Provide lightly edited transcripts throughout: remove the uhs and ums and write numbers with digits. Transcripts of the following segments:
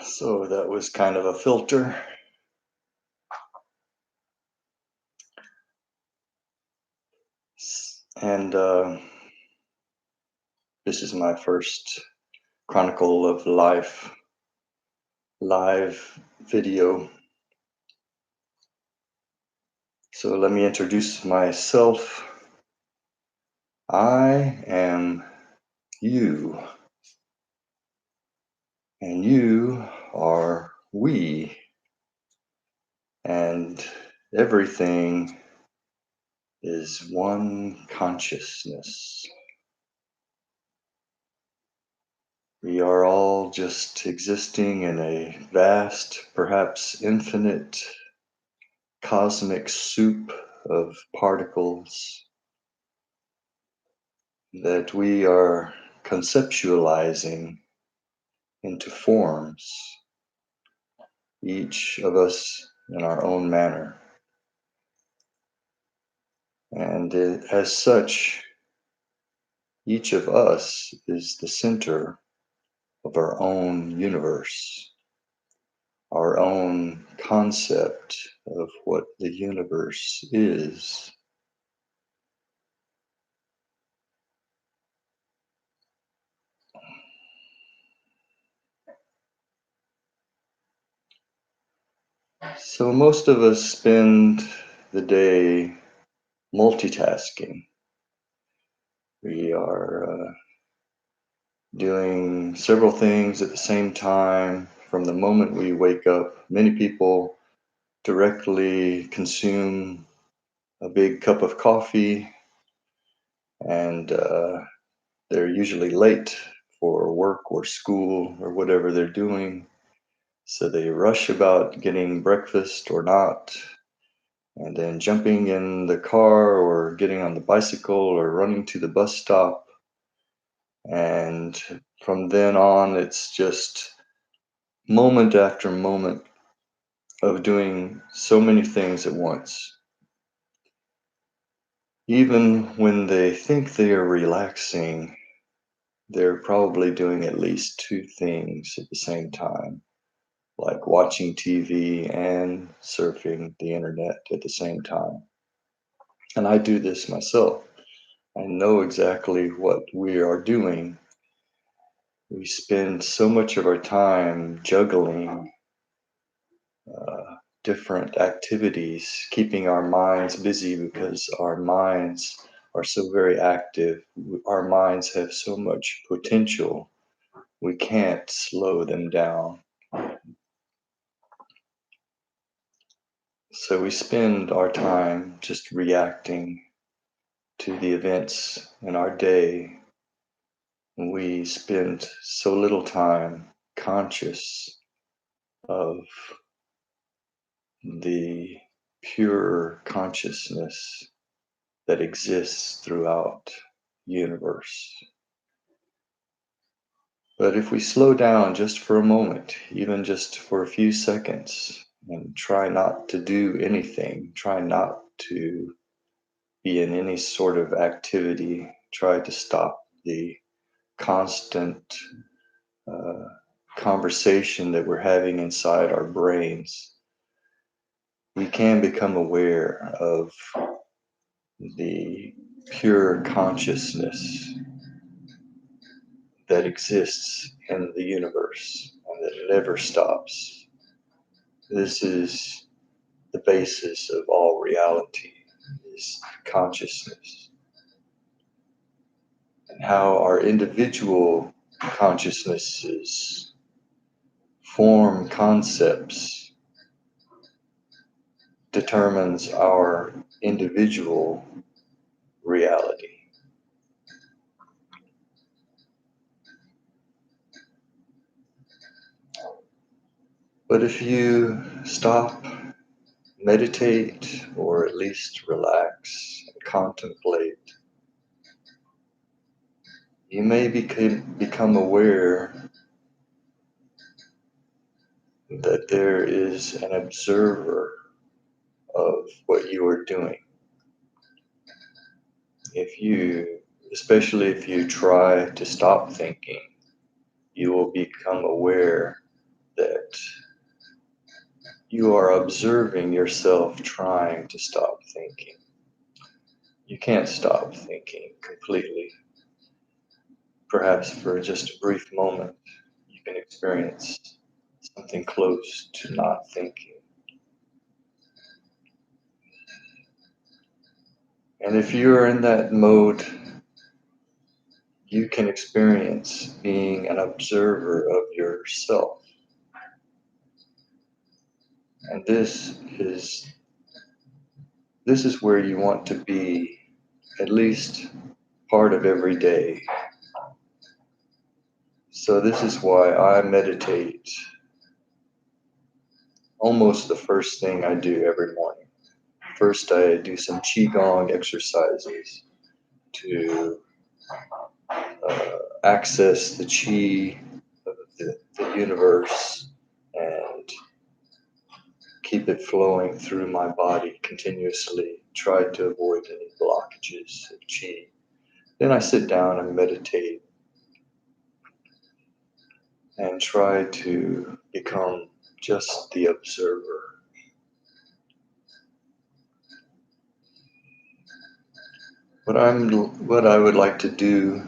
So that was kind of a filter. And this is my first Chronicle of Life live video. So let me introduce myself. I am you, and you are we, and everything is one consciousness. We are all just existing in a vast, perhaps infinite, cosmic soup of particles that we are conceptualizing into forms, each of us in our own manner. And as such, each of us is the center of our own universe, our own concept of what the universe is. So most of us spend the day multitasking. We are doing several things at the same time from the moment we wake up. Many people directly consume a big cup of coffee, and they're usually late for work or school or whatever they're doing. So they rush about getting breakfast or not, and then jumping in the car or getting on the bicycle or running to the bus stop. And from then on, it's just moment after moment of doing so many things at once. Even when they think they are relaxing, they're probably doing at least two things at the same time, like watching TV and surfing the internet at the same time. And I do this myself. I know exactly what we are doing. We spend so much of our time juggling uh, different activities, keeping our minds busy because our minds are so very active. Our minds have so much potential. We can't slow them down. So we spend our time just reacting to the events in our day. We spend so little time conscious of the pure consciousness that exists throughout the universe. But if we slow down just for a moment, even just for a few seconds, and try not to do anything, try not to be in any sort of activity, try to stop the constant uh, conversation that we're having inside our brains, we can become aware of the pure consciousness that exists in the universe and that never stops. This is the basis of all reality, is consciousness. And how our individual consciousnesses form concepts determines our individual reality. But if you stop, meditate, or at least relax and contemplate, you may become aware that there is an observer of what you are doing. Especially if you try to stop thinking, you will become aware that you are observing yourself trying to stop thinking. You can't stop thinking completely. Perhaps for just a brief moment, you can experience something close to not thinking. And if you're in that mode, you can experience being an observer of yourself. And this is where you want to be at least part of every day. So this is why I meditate almost the first thing I do every morning. First, I do some qigong exercises to access the qi of the universe and keep it flowing through my body continuously. Try to avoid any blockages of qi. Then I sit down and meditate and try to become just the observer. What I would like to do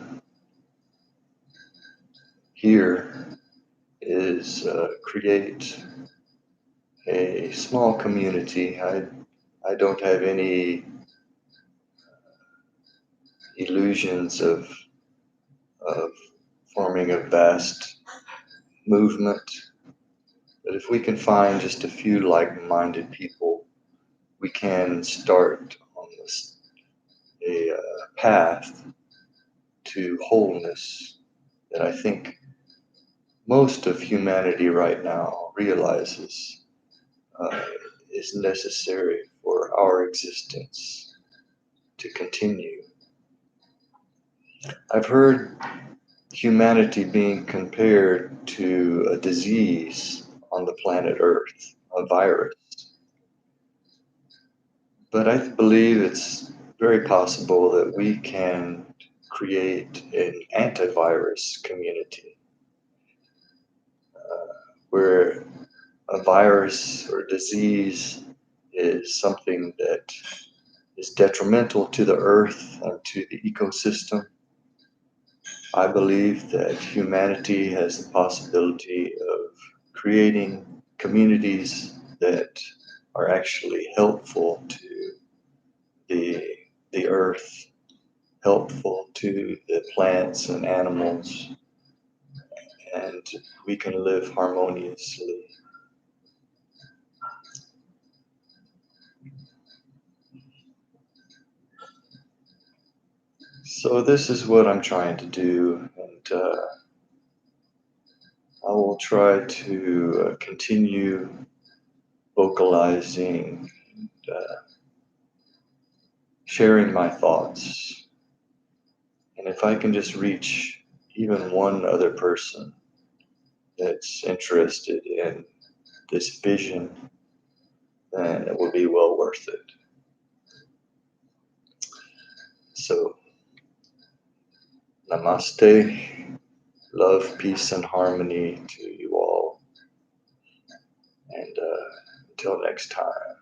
here is create a small community. I don't have any illusions of forming a vast movement, but if we can find just a few like-minded people, we can start on a path to wholeness that I think most of humanity right now realizes uh, is necessary for our existence to continue. I've heard humanity being compared to a disease on the planet Earth, a virus. But I believe it's very possible that we can create an antivirus community where a virus or disease is something that is detrimental to the earth and to the ecosystem. I believe that humanity has the possibility of creating communities that are actually helpful to the, the earth, helpful to the plants and animals, and we can live harmoniously. So this is what I'm trying to do, and I will try to continue vocalizing, sharing my thoughts. And if I can just reach even one other person that's interested in this vision, then it will be well worth it. So, namaste, love, peace, and harmony to you all. And until next time.